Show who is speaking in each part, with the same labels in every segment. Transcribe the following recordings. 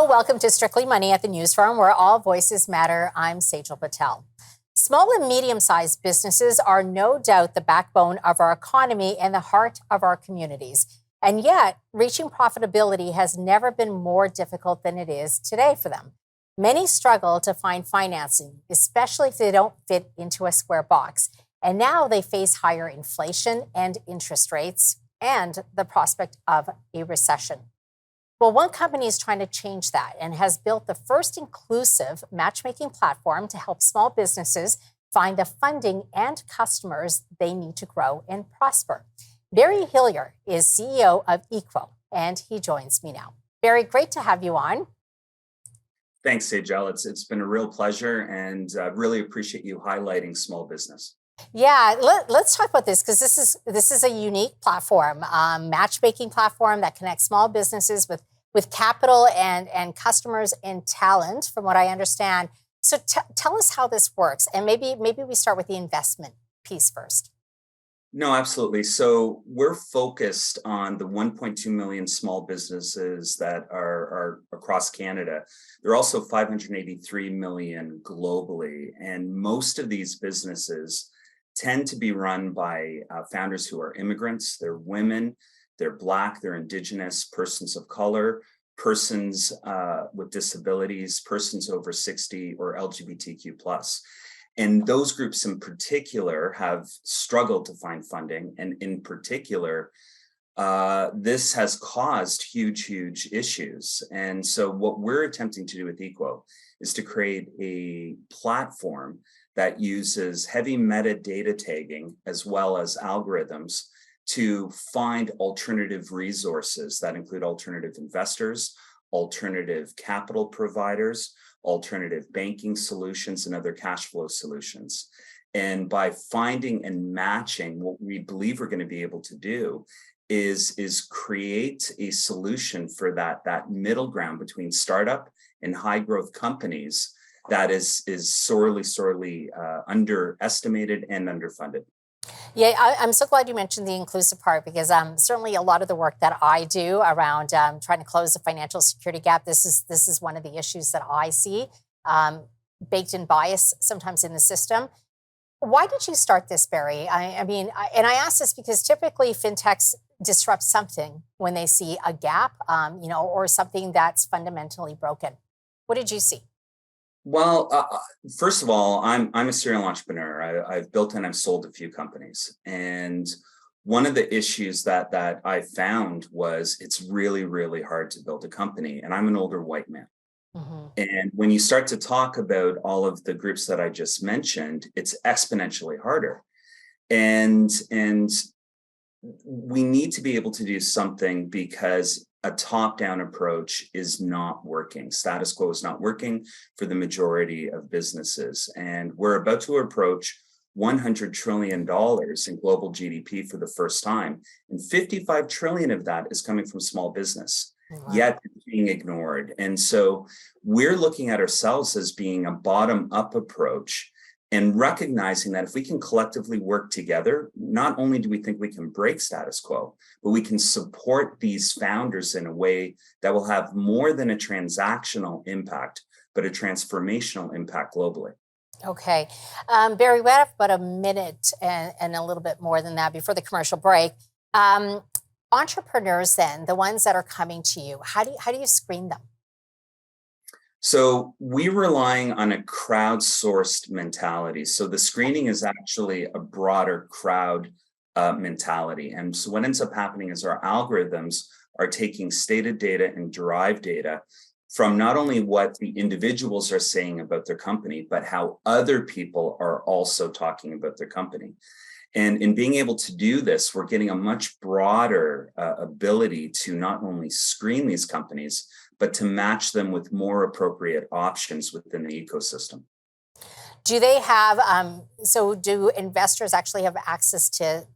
Speaker 1: welcome to Strictly Money at the Newsroom, where all voices matter. I'm Saijal Patel. Small and medium-sized businesses are no doubt the backbone of our economy and the heart of our communities. And yet, reaching profitability has never been more difficult than it is today for them. Many struggle to find financing, especially if they don't fit into a square box. And now they face higher inflation and interest rates and the prospect of a recession. Well, one company is trying to change that and has built the first inclusive matchmaking platform to help small businesses find the funding and customers they need to grow and prosper. Barry Hillier is CEO of eQuo, and he joins me now. Barry, great to have you on.
Speaker 2: Thanks, Saijal. It's been a real pleasure, and really appreciate you highlighting small business.
Speaker 1: Yeah, let's talk about this because this is a unique platform, matchmaking platform that connects small businesses with capital and customers and talent, from what I understand. So tell us how this works, and maybe we start with the investment piece first.
Speaker 2: No, absolutely. So we're focused on the 1.2 million small businesses that are across Canada. There are also 583 million globally, and most of these businesses tend to be run by founders who are immigrants. They're women, they're Black, they're Indigenous, persons of color, persons with disabilities, persons over 60, or LGBTQ+. And those groups in particular have struggled to find funding. And in particular, this has caused huge issues. And so what we're attempting to do with eQuo is to create a platform that uses heavy metadata tagging as well as algorithms to find alternative resources that include alternative investors, alternative capital providers, alternative banking solutions, and other cash flow solutions. And by finding and matching, what we believe we're going to be able to do is create a solution for that middle ground between startup and high growth companies that is sorely underestimated and underfunded.
Speaker 1: Yeah, I'm so glad you mentioned the inclusive part because certainly a lot of the work that I do around trying to close the financial security gap, this is one of the issues that I see, baked in bias sometimes in the system. Why did you start this, Barry? I ask this because typically fintechs disrupt something when they see a gap, or something that's fundamentally broken. What did you see?
Speaker 2: Well, first of all, I'm a serial entrepreneur. I've built and I've sold a few companies. And one of the issues that I found was it's really hard to build a company. And I'm an older white man. Mm-hmm. And when you start to talk about all of the groups that I just mentioned, it's exponentially harder. And we need to be able to do something because a top-down approach is not working. Status quo is not working for the majority of businesses. And we're about to approach $100 trillion in global GDP for the first time. And 55 trillion of that is coming from small business, yet it's being ignored. And so we're looking at ourselves as being a bottom-up approach and recognizing that if we can collectively work together, not only do we think we can break status quo, but we can support these founders in a way that will have more than a transactional impact, but a transformational impact globally.
Speaker 1: Okay. Barry, we have about a minute and a little bit more than that before the commercial break. Entrepreneurs then, the ones that are coming to you, how do you screen them?
Speaker 2: So we're relying on a crowdsourced mentality. So the screening is actually a broader crowd mentality. And so what ends up happening is our algorithms are taking stated data and derived data from not only what the individuals are saying about their company, but how other people are also talking about their company. And in being able to do this, we're getting a much broader ability to not only screen these companies, but to match them with more appropriate options within the ecosystem.
Speaker 1: Do they have, do investors actually have access to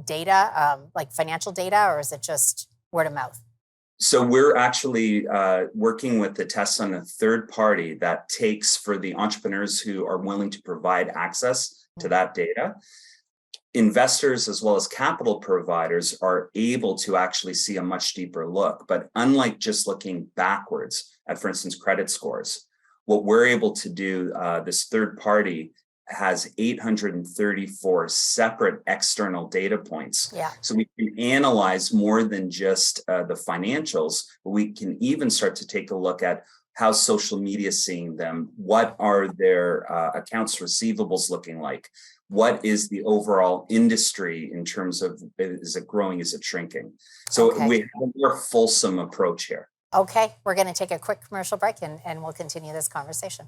Speaker 1: data, like financial data, or is it just word of mouth?
Speaker 2: So we're actually working with the tests on a third party that takes for the entrepreneurs who are willing to provide access to that data. Investors as well as capital providers are able to actually see a much deeper look. But unlike just looking backwards, at, for instance, credit scores. What we're able to do, this third party has 834 separate external data points.
Speaker 1: Yeah.
Speaker 2: So we can analyze more than just the financials, but we can even start to take a look at how social media is seeing them. What are their accounts receivables looking like? What is the overall industry in terms of, is it growing, is it shrinking? So we have a more fulsome approach here.
Speaker 1: Okay, we're going to take a quick commercial break and we'll continue this conversation.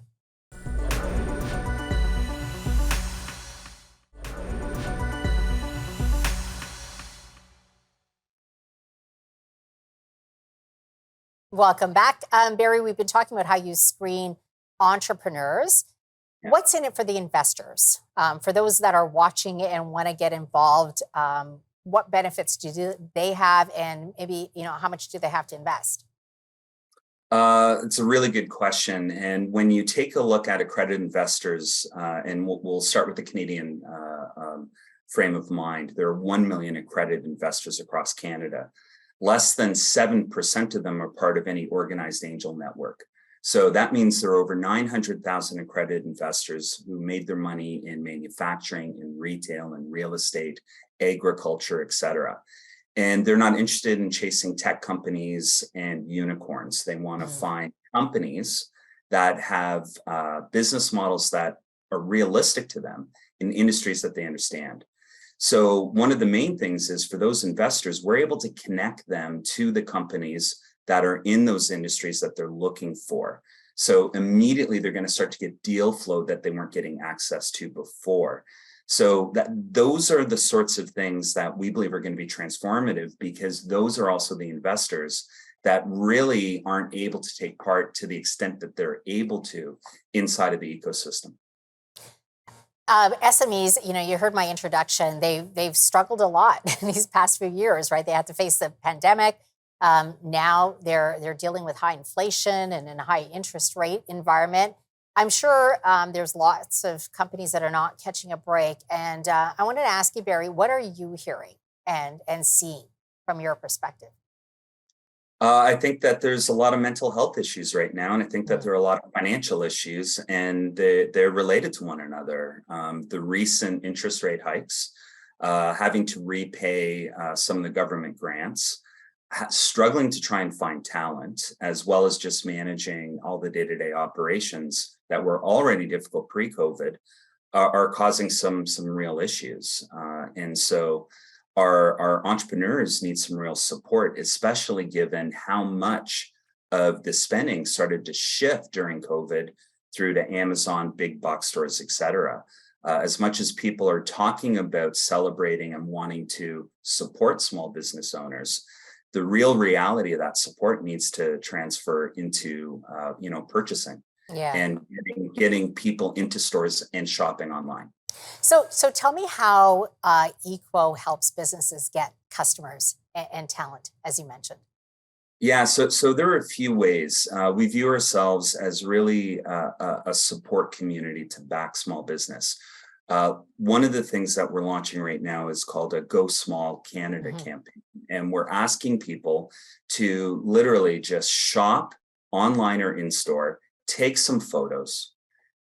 Speaker 1: Welcome back. Barry, we've been talking about how you screen entrepreneurs. Yeah. What's in it for the investors? For those that are watching it and want to get involved, what benefits do they have, and maybe, how much do they have to invest?
Speaker 2: It's a really good question. And when you take a look at accredited investors, and we'll start with the Canadian frame of mind, there are 1 million accredited investors across Canada. Less than 7% of them are part of any organized angel network. So that means there are over 900,000 accredited investors who made their money in manufacturing, in retail, in real estate, agriculture, et cetera. And they're not interested in chasing tech companies and unicorns. They want to find companies that have business models that are realistic to them in industries that they understand. So one of the main things is, for those investors, we're able to connect them to the companies that are in those industries that they're looking for. So immediately they're going to start to get deal flow that they weren't getting access to before. So those are the sorts of things that we believe are going to be transformative, because those are also the investors that really aren't able to take part to the extent that they're able to inside of the ecosystem.
Speaker 1: SMEs, you heard my introduction. They've struggled a lot in these past few years, right? They had to face the pandemic. Now they're dealing with high inflation and a high interest rate environment. I'm sure there's lots of companies that are not catching a break. And I wanted to ask you, Barry, what are you hearing and seeing from your perspective?
Speaker 2: I think that there's a lot of mental health issues right now, and I think that there are a lot of financial issues, and they're related to one another. The recent interest rate hikes, having to repay some of the government grants, struggling to try and find talent, as well as just managing all the day-to-day operations that were already difficult pre-COVID, are causing some real issues. And so our entrepreneurs need some real support, especially given how much of the spending started to shift during COVID through to Amazon, big box stores, et cetera. As much as people are talking about celebrating and wanting to support small business owners, the real reality of that support needs to transfer into, purchasing and getting people into stores and shopping online.
Speaker 1: So tell me how eQuo helps businesses get customers and talent, as you mentioned.
Speaker 2: Yeah, so there are a few ways. We view ourselves as really a support community to back small business. One of the things that we're launching right now is called a Go Small Canada campaign. And we're asking people to literally just shop online or in store, take some photos,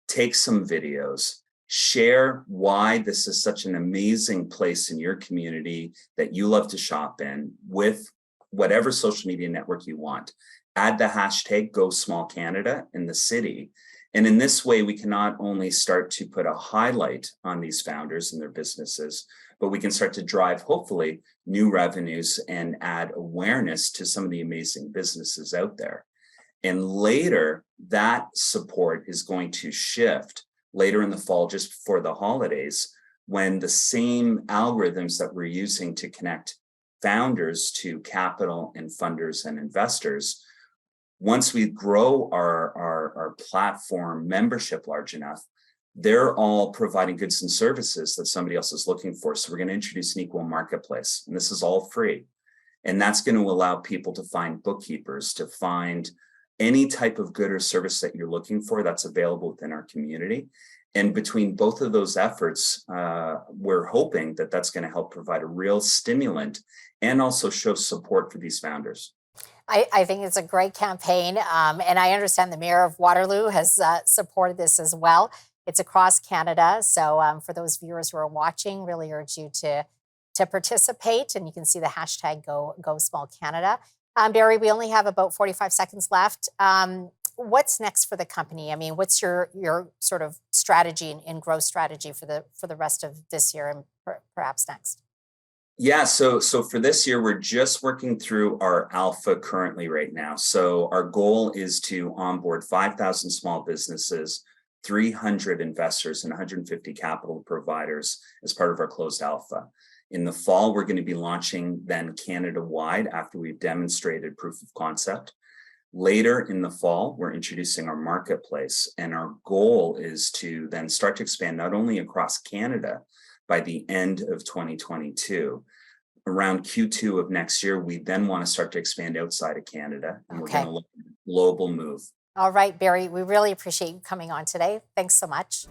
Speaker 2: take some videos, share why this is such an amazing place in your community that you love to shop in with whatever social media network you want. Add the hashtag Go Small Canada in the city. And in this way, we can not only start to put a highlight on these founders and their businesses, but we can start to drive, hopefully, new revenues and add awareness to some of the amazing businesses out there. And later, that support is going to shift later in the fall, just before the holidays, when the same algorithms that we're using to connect founders to capital and funders and investors, once we grow our platform membership large enough, they're all providing goods and services that somebody else is looking for. So we're going to introduce an equal marketplace, and this is all free. And that's going to allow people to find bookkeepers, to find any type of good or service that you're looking for that's available within our community. And between both of those efforts, we're hoping that that's going to help provide a real stimulant and also show support for these founders.
Speaker 1: I think it's a great campaign. And I understand the Mayor of Waterloo has supported this as well. It's across Canada. So for those viewers who are watching, really urge you to participate. And you can see the hashtag Go Small Canada. Barry, we only have about 45 seconds left. What's next for the company? I mean, what's your sort of strategy and growth strategy for the rest of this year and perhaps next?
Speaker 2: Yeah, so for this year, we're just working through our alpha currently right now. So our goal is to onboard 5,000 small businesses, 300 investors, and 150 capital providers as part of our closed alpha. In the fall, we're going to be launching then Canada-wide after we've demonstrated proof of concept. Later in the fall, we're introducing our marketplace, and our goal is to then start to expand not only across Canada by the end of 2022. Around Q2 of next year, we then want to start to expand outside of Canada, and we're going to look at a global move.
Speaker 1: All right, Barry, we really appreciate you coming on today. Thanks so much.